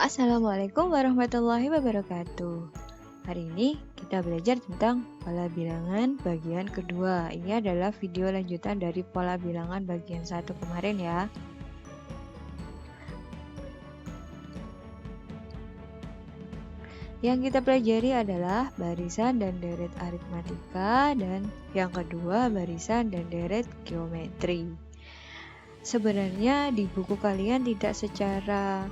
Assalamualaikum warahmatullahi wabarakatuh. Hari ini kita belajar tentang pola bilangan bagian kedua. Ini adalah video lanjutan dari pola bilangan bagian 1 kemarin ya. Yang kita pelajari adalah barisan dan deret aritmatika, dan yang kedua barisan dan deret geometri. Sebenarnya di buku kalian tidak secara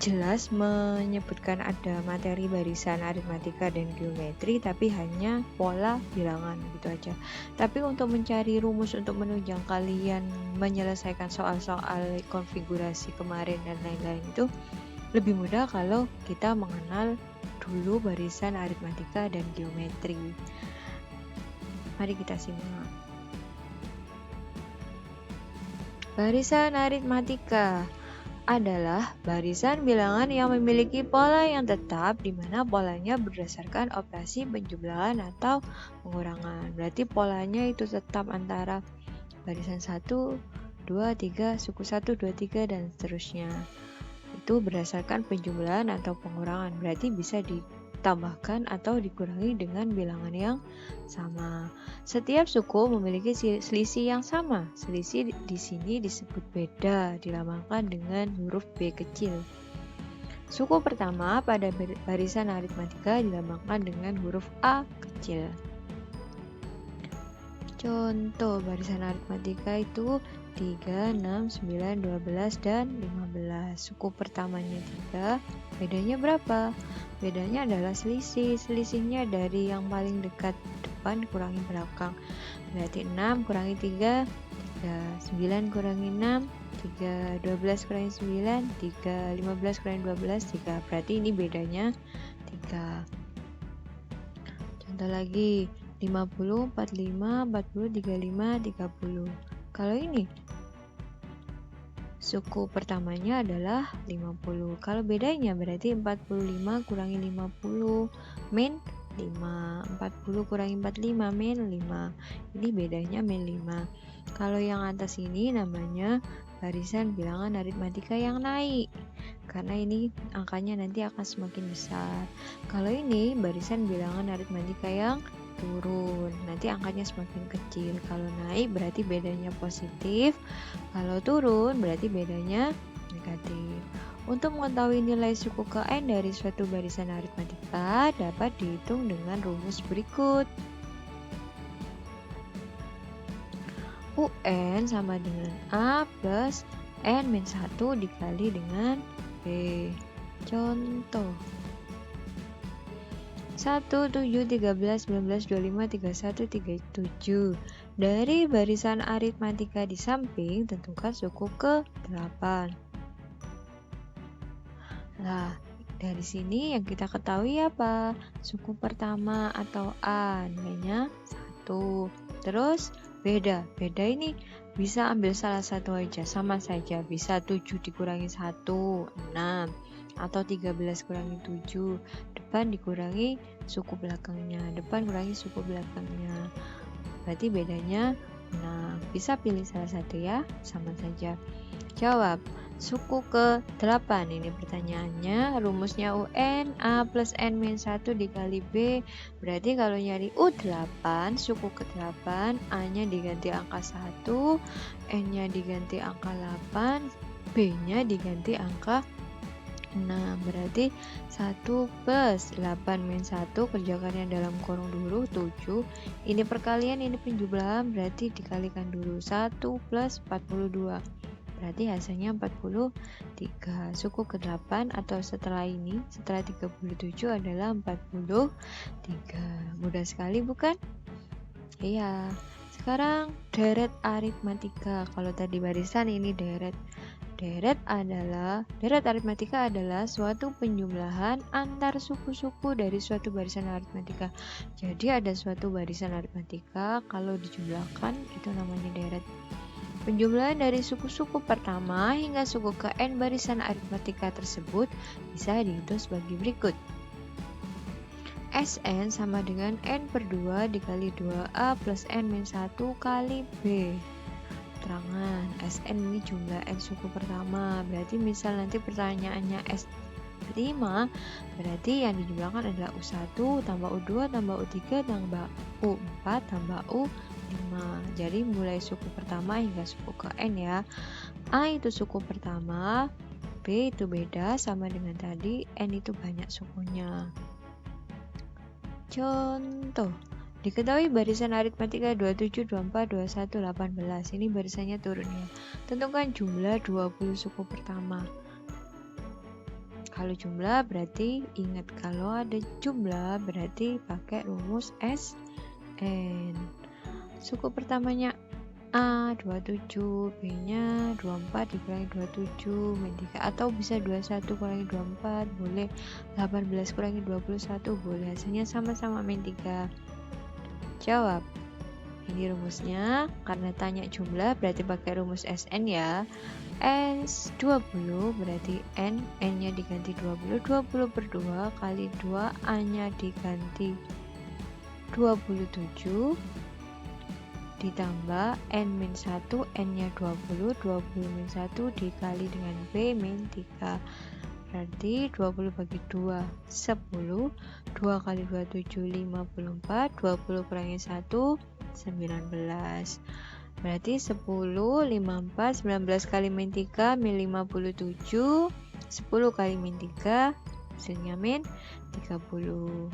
jelas menyebutkan ada materi barisan aritmatika dan geometri, tapi hanya pola bilangan gitu aja. Tapi untuk mencari rumus untuk menunjang kalian menyelesaikan soal-soal konfigurasi kemarin dan lain-lain itu lebih mudah kalau kita mengenal dulu barisan aritmatika dan geometri. Mari kita simak. Barisan aritmatika adalah barisan bilangan yang memiliki pola yang tetap, di mana polanya berdasarkan operasi penjumlahan atau pengurangan. Berarti polanya itu tetap antara barisan 1, 2, 3, suku 1, 2, 3, dan seterusnya. Itu berdasarkan penjumlahan atau pengurangan. Berarti bisa ditambahkan atau dikurangi dengan bilangan yang sama. Setiap suku memiliki selisih yang sama. Selisih di sini disebut beda, dilambangkan dengan huruf B kecil. Suku pertama pada barisan aritmatika dilambangkan dengan huruf A kecil. Contoh barisan aritmatika itu 3, 6, 9, 12, dan 15. Suku pertamanya 3, bedanya berapa? Bedanya adalah selisih. Selisihnya dari yang paling dekat depan kurangi belakang. Berarti 6 kurangi 3, 9 kurangi 6, 3, 12 kurangi 9, 3, 15 kurangi 12, 3. Berarti ini bedanya 3. Contoh lagi, 50, 45, 40, 35, 30. Kalau ini suku pertamanya adalah 50. Kalau bedanya berarti 45 kurangi 50 min 5. 40 kurangi 45 min 5. Ini bedanya min 5. Kalau yang atas ini namanya barisan bilangan aritmatika yang naik, karena ini angkanya nanti akan semakin besar. Kalau ini barisan bilangan aritmatika yang turun, nanti angkanya semakin kecil. Kalau naik berarti bedanya positif, kalau turun berarti bedanya negatif. Untuk mengetahui nilai suku ke n dari suatu barisan aritmatika dapat dihitung dengan rumus berikut. UN sama dengan A plus N min 1 dikali dengan B. Contoh 1, 7, 13, 19, 25, 31, 37. Dari barisan aritmatika di samping, tentukan suku ke-8. Nah, dari sini yang kita ketahui apa? Suku pertama atau A nilainya 1. Terus beda ini bisa ambil salah satu aja, sama saja. Bisa 7 dikurangi 1, 6. Atau 13 kurangi 7, depan dikurangi suku belakangnya, depan kurangi suku belakangnya, berarti bedanya 6. Bisa pilih salah satu ya, sama saja. Jawab suku ke-8. Ini pertanyaannya. Rumusnya UN A plus N min 1 dikali B. Berarti kalau nyari U8, suku ke-8, A nya diganti angka 1, N nya diganti angka 8, B nya diganti angka 6. Berarti 1 plus 8 min 1, kerjakannya dalam kurung dulu 7. Ini perkalian, ini penjumlahan, berarti dikalikan dulu. 1 plus 42, berarti hasilnya 43. Suku ke-8 atau setelah ini, setelah 37 adalah 43. Mudah sekali bukan? Iya. Sekarang deret aritmatika. Kalau tadi barisan, ini deret. Deret aritmatika adalah suatu penjumlahan antar suku-suku dari suatu barisan aritmatika. Jadi ada suatu barisan aritmatika, kalau dijumlahkan itu namanya deret. Penjumlahan dari suku-suku pertama hingga suku ke n barisan aritmatika tersebut bisa dihitung sebagai berikut. Sn sama dengan n per 2 dikali 2A plus n min 1 kali B. keterangan. SN ini jumlah N suku pertama. Berarti misal nanti pertanyaannya S5, berarti yang dijumlahkan adalah U1 tambah U2 tambah U3 tambah U4 tambah U5. Jadi mulai suku pertama hingga suku ke N ya. A itu suku pertama, B itu beda sama dengan tadi, N itu banyak sukunya. Contoh, diketahui barisan aritmatika 27, 24, 21, 18. Ini barisannya turun ya. Tentukan jumlah 20 suku pertama. Kalau jumlah berarti ingat kalau ada jumlah berarti pakai rumus SN. Suku pertamanya A 27, B-nya 24 dikurangi 27 min 3, atau bisa 21 kurangi 24 boleh, 18 kurangi 21 boleh, hasilnya sama-sama min 3. Jawab. Ini rumusnya, karena tanya jumlah berarti pakai rumus SN ya. S20 berarti N-nya diganti 20, 20 per 2 kali 2, A-nya diganti 27 ditambah N-1, N-nya 20, 20 min 1 dikali dengan B min 3. Berarti 20 bagi 2, 10. 2 kali 2, 7, 54. 20 kurangi 1, 19. Berarti 10, 54, 19 kali min 3, min 57. 10 kali min 3, hasilnya min 30.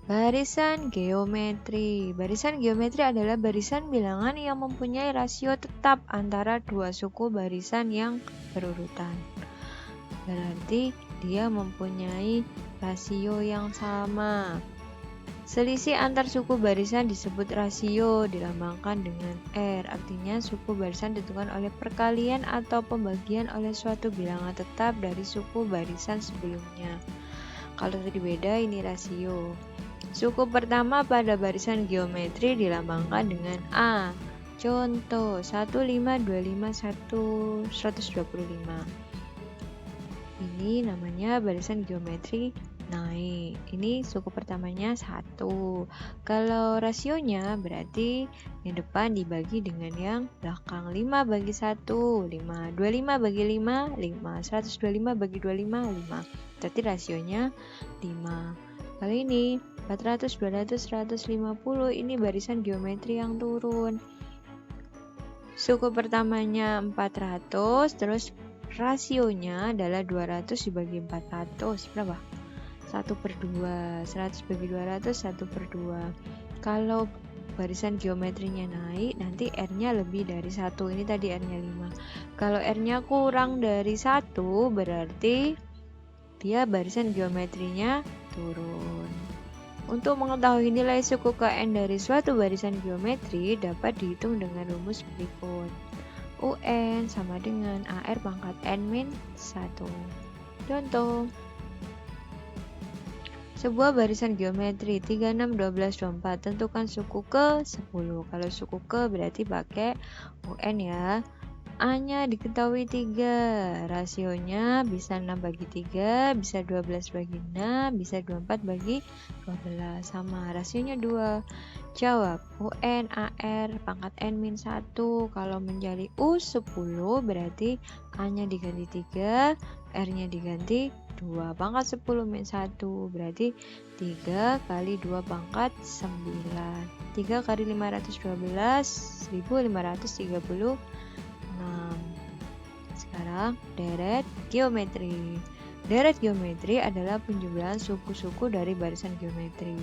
Barisan geometri. Barisan geometri adalah barisan bilangan yang mempunyai rasio tetap antara dua suku barisan yang berurutan. Berarti dia mempunyai rasio yang sama. Selisih antar suku barisan disebut rasio, dilambangkan dengan R. Artinya suku barisan ditentukan oleh perkalian atau pembagian oleh suatu bilangan tetap dari suku barisan sebelumnya. Kalau tadi beda, ini rasio. Suku pertama pada barisan geometri dilambangkan dengan A. Contoh 15251 125. Ini namanya barisan geometri naik. Ini suku pertamanya 1. Kalau rasionya berarti yang depan dibagi dengan yang belakang. 5 bagi 1, 5. 25 bagi 5, 5. 125 bagi 25, 5. Berarti rasionya 5. Kali ini 400, 200, 150, ini barisan geometri yang turun. Suku pertamanya 400, terus rasionya adalah 200 dibagi 400, berapa? 1 per 2, 100 bagi 200, 1 per 2. Kalau barisan geometrinya naik, nanti R-nya lebih dari 1, ini tadi R-nya 5. Kalau R-nya kurang dari 1, berarti dia barisan geometrinya turun. Untuk mengetahui nilai suku ke N dari suatu barisan geometri dapat dihitung dengan rumus berikut. UN sama dengan AR pangkat N min 1. Contoh, sebuah barisan geometri 36, 12, 24. Tentukan suku ke 10. Kalau suku ke berarti pakai UN ya. A-nya diketahui 3, rasionya bisa 6 bagi 3, bisa 12 bagi 6, bisa 24 bagi 12, sama rasionya 2. Jawab, UN AR pangkat N-1, kalau menjadi U10 berarti A-nya diganti 3, R-nya diganti 2, pangkat 10 min 1, berarti 3 kali 2 pangkat 9. 3 kali 512, 1536. Sekarang deret geometri. Deret geometri adalah penjumlahan suku-suku dari barisan geometri.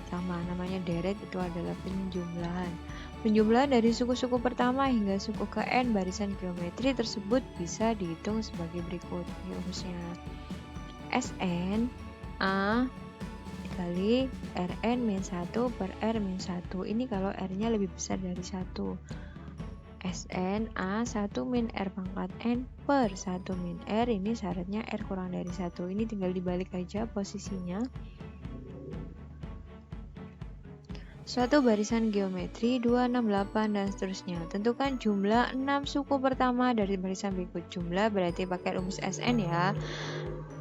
Sama, namanya deret itu adalah penjumlahan. Penjumlahan dari suku-suku pertama hingga suku ke N barisan geometri tersebut bisa dihitung sebagai berikut. Ini rumusnya. SN A dikali Rn-1 per R-1. Ini kalau R-nya lebih besar dari 1. SN A 1 min R pangkat N per 1 min R, ini syaratnya R kurang dari 1. Ini tinggal dibalik aja posisinya. Suatu barisan geometri 2, 6, 8 dan seterusnya. Tentukan jumlah 6 suku pertama dari barisan berikut. Jumlah berarti pakai rumus SN ya.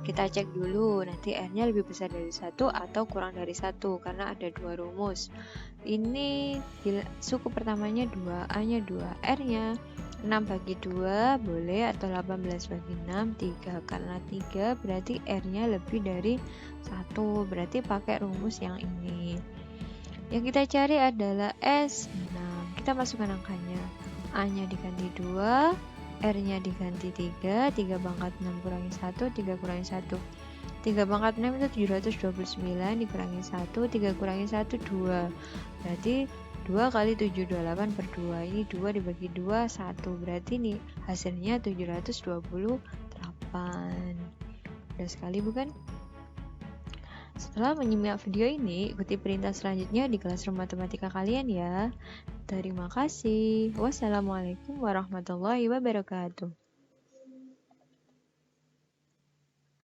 Kita cek dulu, nanti R-nya lebih besar dari 1 atau kurang dari 1, karena ada 2 rumus. Ini suku pertamanya 2, A-nya 2, R-nya 6 bagi 2 boleh, atau 18 bagi 6, 3. Karena 3 berarti R-nya lebih dari 1, berarti pakai rumus yang ini. Yang kita cari adalah S6. Kita masukkan angkanya. A-nya diganti 2, R-nya diganti 3, 3 pangkat 6 kurangi 1, 3 kurangi 1. 3 pangkat 6 itu 729, dikurangi 1, 3 kurangi 1, 2. Berarti 2 kali 7, 28 per 2. Ini 2 dibagi 2, 1. Berarti nih hasilnya 728. Mudah sekali bukan? Setelah menyimak video ini, ikuti perintah selanjutnya di kelas rumah matematika kalian ya. Terima kasih. Wassalamualaikum warahmatullahi wabarakatuh.